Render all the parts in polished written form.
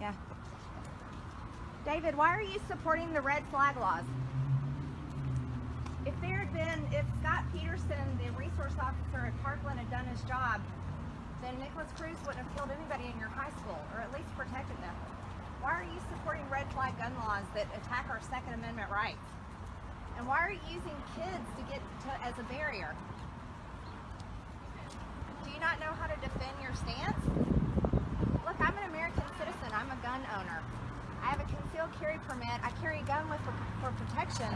Yeah. David, why are you supporting the red flag laws? If Scott Peterson, the resource officer at Parkland, had done his job, then Nicholas Cruz wouldn't have killed anybody in your high school, or at least protected them. Why are you supporting red flag gun laws that attack our Second Amendment rights? And why are you using kids as a barrier? Do you not know how to defend your stance? Look, I'm an American citizen. I'm a gun owner. I have a concealed carry permit. I carry a gun for protection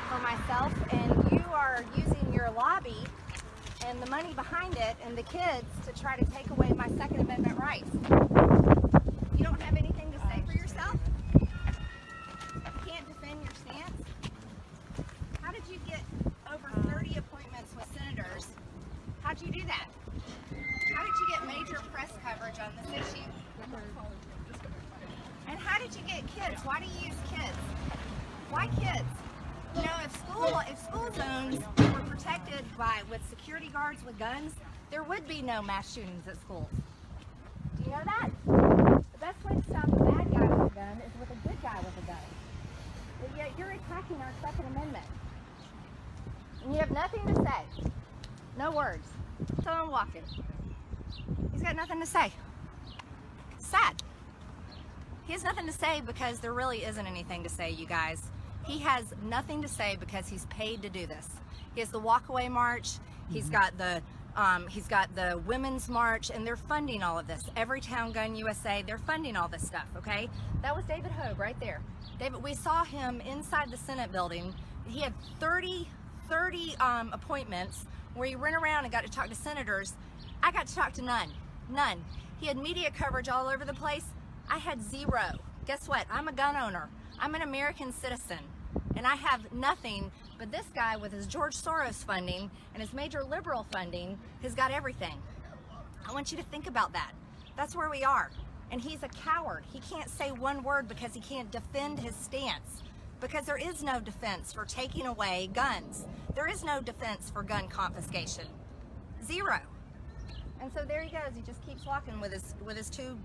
for myself, and you are using your lobby and the money behind it and the kids to try to take away my Second Amendment rights. You don't have anything to say for yourself? You can't defend your stance? How did you get over 30 appointments with senators? How'd you do that? How did you get major press coverage on this issue? And how did you get kids? Why do you use kids? Why kids? You know, if school zones were protected with security guards with guns, there would be no mass shootings at schools. Do you know that? The best way to stop a bad guy with a gun is with a good guy with a gun. But yet you're attacking our Second Amendment. And you have nothing to say. No words. So I'm walking. He's got nothing to say. Sad. He has nothing to say because there really isn't anything to say, you guys. He has nothing to say because he's paid to do this. He has the walkaway march. He's got the women's march, and they're funding all of this. Everytown Gun USA, they're funding all this stuff. Okay, that was David Hogue right there. David, we saw him inside the Senate building. He had 30 appointments where he ran around and got to talk to senators. I got to talk to none. He had media coverage all over the place. I had zero. Guess what? I'm a gun owner. I'm an American citizen, and I have nothing, but this guy with his George Soros funding and his major liberal funding has got everything. I want you to think about that. That's where we are. And he's a coward. He can't say one word because he can't defend his stance, because there is no defense for taking away guns. There is no defense for gun confiscation. Zero. And so there he goes. He just keeps walking with his two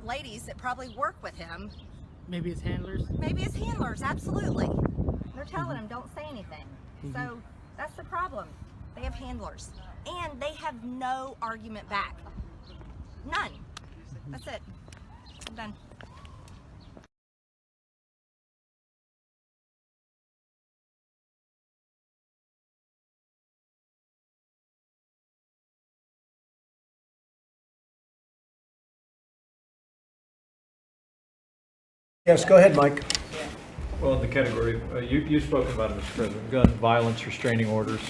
ladies that probably work with him. Maybe his handlers? Maybe his handlers, absolutely. They're telling him, don't say anything. So that's the problem. They have handlers. And they have no argument back. None. That's it. I'm done. Yes, go ahead, Mike. Well, in the category, you spoke about it, Mr. President, gun violence restraining orders.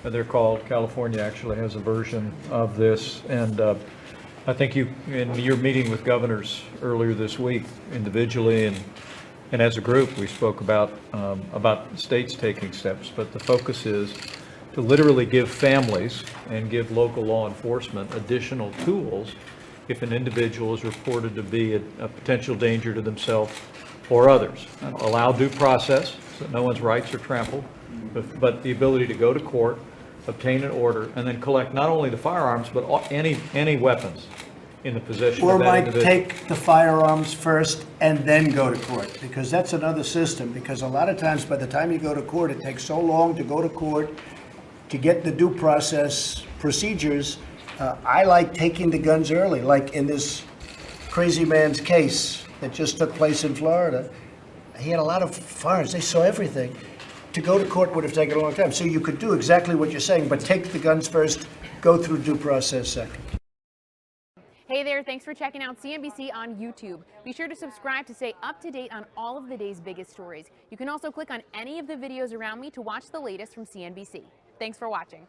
They're called. California actually has a version of this. And I think in your meeting with governors earlier this week, individually and as a group, we spoke about states taking steps. But the focus is to literally give families and give local law enforcement additional tools if an individual is reported to be a potential danger to themselves or others. Allow due process so that no one's rights are trampled, but the ability to go to court, obtain an order, and then collect not only the firearms, but any weapons in the possession of that individual. Or might take the firearms first and then go to court, because that's another system, because a lot of times by the time you go to court, it takes so long to go to court to get the due process procedures. I like taking the guns early, like in this crazy man's case that just took place in Florida. He had a lot of firearms. They saw everything. To go to court would have taken a long time. So you could do exactly what you're saying, but take the guns first, go through due process second. Hey there, thanks for checking out CNBC on YouTube. Be sure to subscribe to stay up to date on all of the day's biggest stories. You can also click on any of the videos around me to watch the latest from CNBC. Thanks for watching.